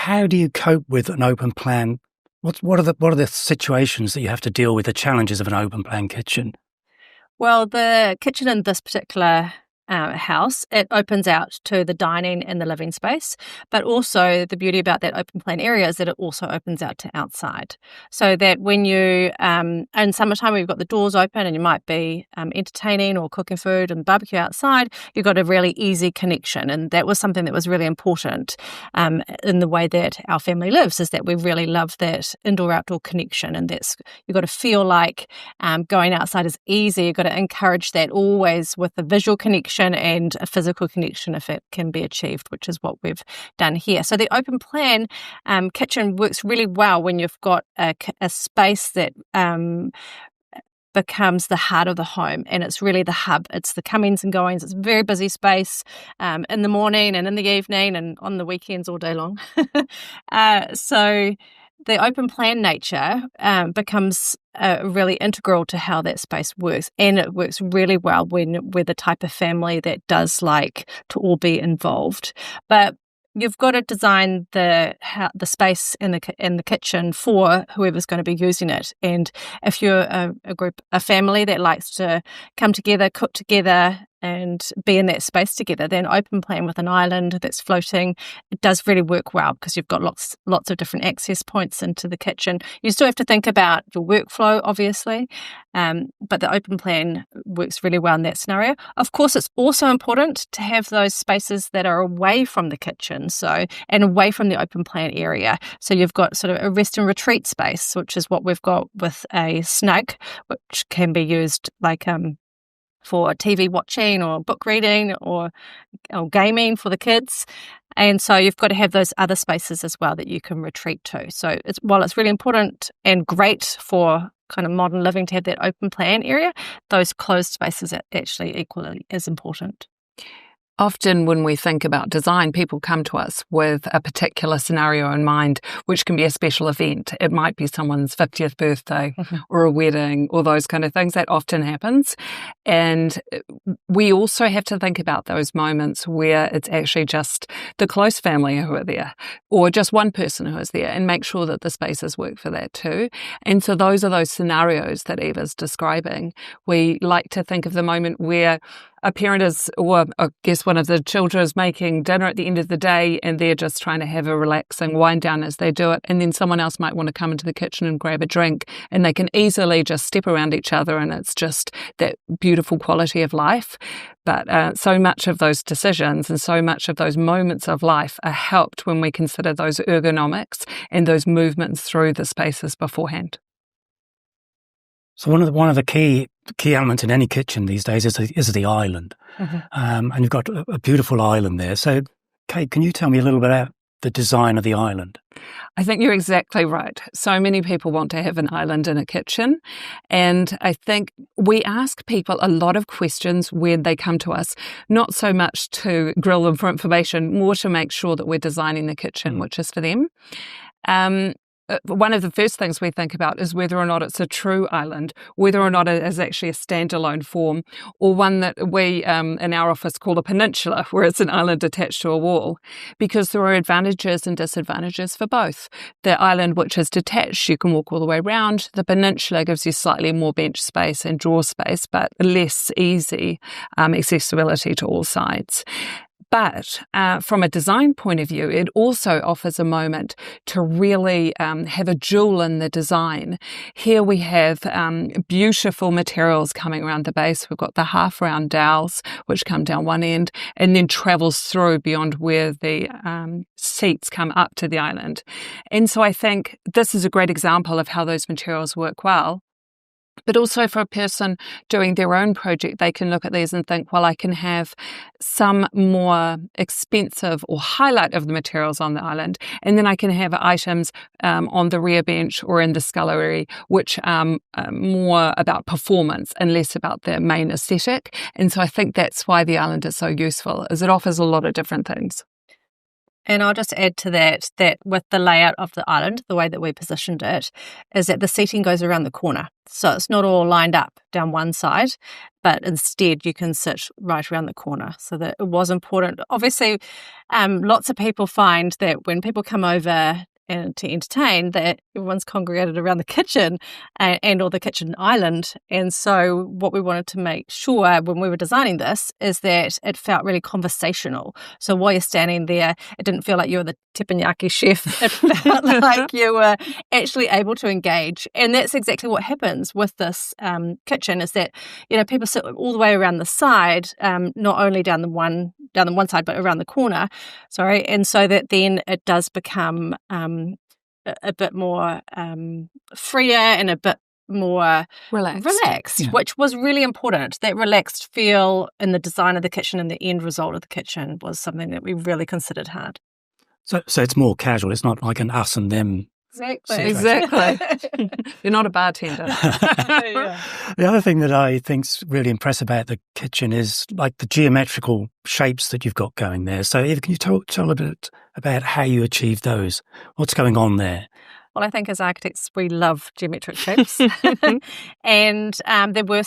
how do you cope with an open plan? What are the situations that you have to deal with, the challenges of an open plan kitchen? Well, the kitchen in this particular house, it opens out to the dining and the living space, but also the beauty about that open plan area is that it also opens out to outside. So that when you, in summertime, we've got the doors open and you might be entertaining or cooking food and barbecue outside, you've got a really easy connection. And that was something that was really important in the way that our family lives, is that we really love that indoor-outdoor connection. And you've got to feel like going outside is easy. You've got to encourage that always with a visual connection and a physical connection if it can be achieved, which is what we've done here. So the open plan kitchen works really well when you've got a space that becomes the heart of the home, and it's really the hub. It's the comings and goings. It's a very busy space in the morning and in the evening and on the weekends all day long. So the open plan nature becomes really integral to how that space works, and it works really well when we're the type of family that does like to all be involved. But you've got to design the space in the kitchen for whoever's going to be using it. And if you're a family that likes to come together, cook together, and be in that space together, then open plan with an island that's floating, it does really work well because you've got lots of different access points into the kitchen. You still have to think about your workflow, obviously, but the open plan works really well in that scenario. Of course, it's also important to have those spaces that are away from the kitchen, and away from the open plan area. So you've got sort of a rest and retreat space, which is what we've got with a snug, which can be used like for TV watching or book reading or gaming for the kids. And so you've got to have those other spaces as well that you can retreat to. So while it's really important and great for kind of modern living to have that open plan area, those closed spaces are actually equally as important. Often when we think about design, people come to us with a particular scenario in mind, which can be a special event. It might be someone's 50th birthday or a wedding or those kind of things. That often happens. And we also have to think about those moments where it's actually just the close family who are there, or just one person who is there, and make sure that the spaces work for that too. And so those are those scenarios that Eva's describing. We like to think of the moment where a parent is, or I guess one of the children is making dinner at the end of the day and they're just trying to have a relaxing wind down as they do it. And then someone else might want to come into the kitchen and grab a drink, and they can easily just step around each other, and it's just that beautiful quality of life. But so much of those decisions and so much of those moments of life are helped when we consider those ergonomics and those movements through the spaces beforehand. So one of the key elements in any kitchen these days is the island, and you've got a beautiful island there. So, Kate, can you tell me a little bit about the design of the island? I think you're exactly right. So many people want to have an island in a kitchen, and I think we ask people a lot of questions when they come to us, not so much to grill them for information, more to make sure that we're designing the kitchen, which is for them. One of the first things we think about is whether or not it's a true island, whether or not it is actually a standalone form, or one that we in our office call a peninsula, where it's an island attached to a wall, because there are advantages and disadvantages for both. The island, which is detached, you can walk all the way around. The peninsula gives you slightly more bench space and drawer space, but less easy accessibility to all sides. But from a design point of view, it also offers a moment to really have a jewel in the design. Here we have beautiful materials coming around the base. We've got the half-round dowels, which come down one end and then travels through beyond where the seats come up to the island. And so I think this is a great example of how those materials work well. But also for a person doing their own project, they can look at these and think, well, I can have some more expensive or highlight of the materials on the island, and then I can have items on the rear bench or in the scullery, which are more about performance and less about the main aesthetic. And so I think that's why the island is so useful, is it offers a lot of different things. And I'll just add to that with the layout of the island, the way that we positioned it, is that the seating goes around the corner. So it's not all lined up down one side, but instead you can sit right around the corner. So that it was important. Obviously, lots of people find that when people come over and to entertain, that everyone's congregated around the kitchen and or the kitchen island. And so what we wanted to make sure when we were designing this is that it felt really conversational. So while you're standing there, it didn't feel like you were the teppanyaki chef. It felt like you were actually able to engage. And that's exactly what happens with this kitchen, is that, people sit all the way around the side, not only down the one side, but around the corner. Sorry. And so that then it does become a bit more freer and a bit more relaxed, which was really important. That relaxed feel in the design of the kitchen and the end result of the kitchen was something that we really considered hard. So it's more casual. It's not like an us and them. Exactly. You're not a bartender. Yeah. The other thing that I think's really impressive about the kitchen is like the geometrical shapes that you've got going there. So Eva, can you tell a bit about how you achieved those? What's going on there? Well, I think as architects, we love geometric shapes. And there were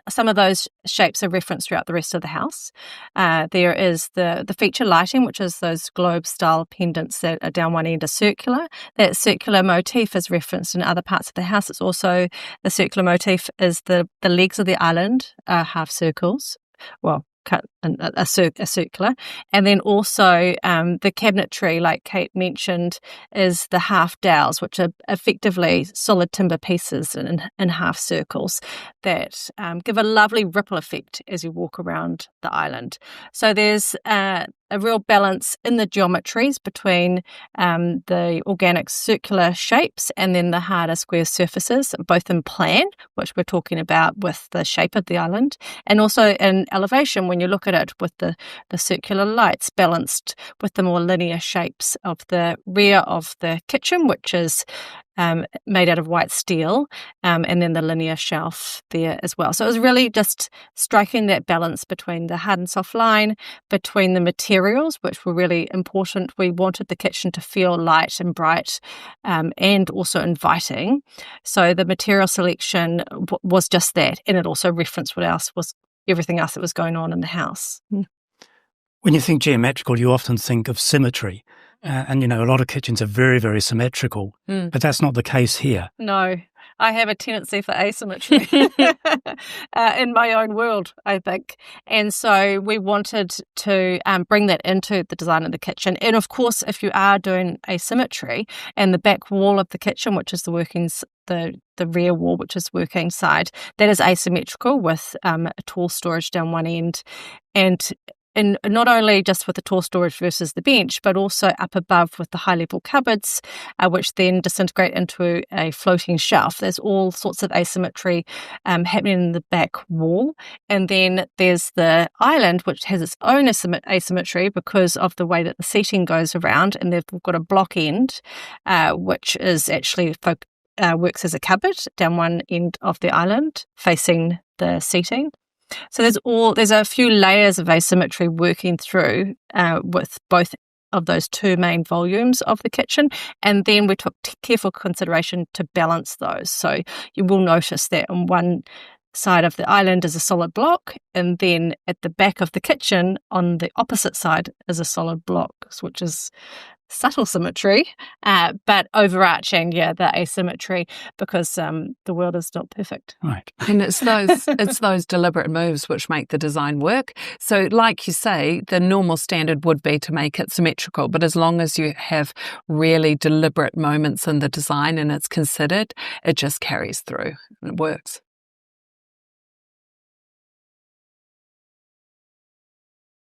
some of those shapes are referenced throughout the rest of the house. There is the feature lighting, which is those globe-style pendants that are down one end are circular. That circular motif is referenced in other parts of the house. It's also, the circular motif is the legs of the island are half circles. Well, cut a circular, and then also the cabinetry, like Kate mentioned, is the half dowels, which are effectively solid timber pieces in half circles that give a lovely ripple effect as you walk around the island. So there's a real balance in the geometries between the organic circular shapes and then the harder square surfaces, both in plan, which we're talking about with the shape of the island, and also in elevation when you look at it with the circular lights balanced with the more linear shapes of the rear of the kitchen, which is made out of white steel, and then the linear shelf there as well. So it was really just striking that balance between the hard and soft line, between the materials, which were really important. We wanted the kitchen to feel light and bright, and also inviting. So the material selection was just that, and it also referenced everything else that was going on in the house. When you think geometrical, you often think of symmetry. And, a lot of kitchens are very, very symmetrical, but that's not the case here. No, I have a tendency for asymmetry in my own world, I think. And so we wanted to bring that into the design of the kitchen. And of course, if you are doing asymmetry and the back wall of the kitchen, which is the rear wall, which is working side, that is asymmetrical with a tall storage down one end, and not only just with the tall storage versus the bench, but also up above with the high-level cupboards, which then disintegrate into a floating shelf. There's all sorts of asymmetry happening in the back wall. And then there's the island, which has its own asymmetry because of the way that the seating goes around. And they've got a block end, which is actually works as a cupboard down one end of the island facing the seating. So there's a few layers of asymmetry working through with both of those two main volumes of the kitchen, and then we took careful consideration to balance those. So you will notice that on one side of the island is a solid block, and then at the back of the kitchen on the opposite side is a solid block, which is subtle symmetry, but overarching, the asymmetry, because the world is not perfect. Right. And it's those deliberate moves which make the design work. So like you say, the normal standard would be to make it symmetrical, but as long as you have really deliberate moments in the design and it's considered, it just carries through and it works.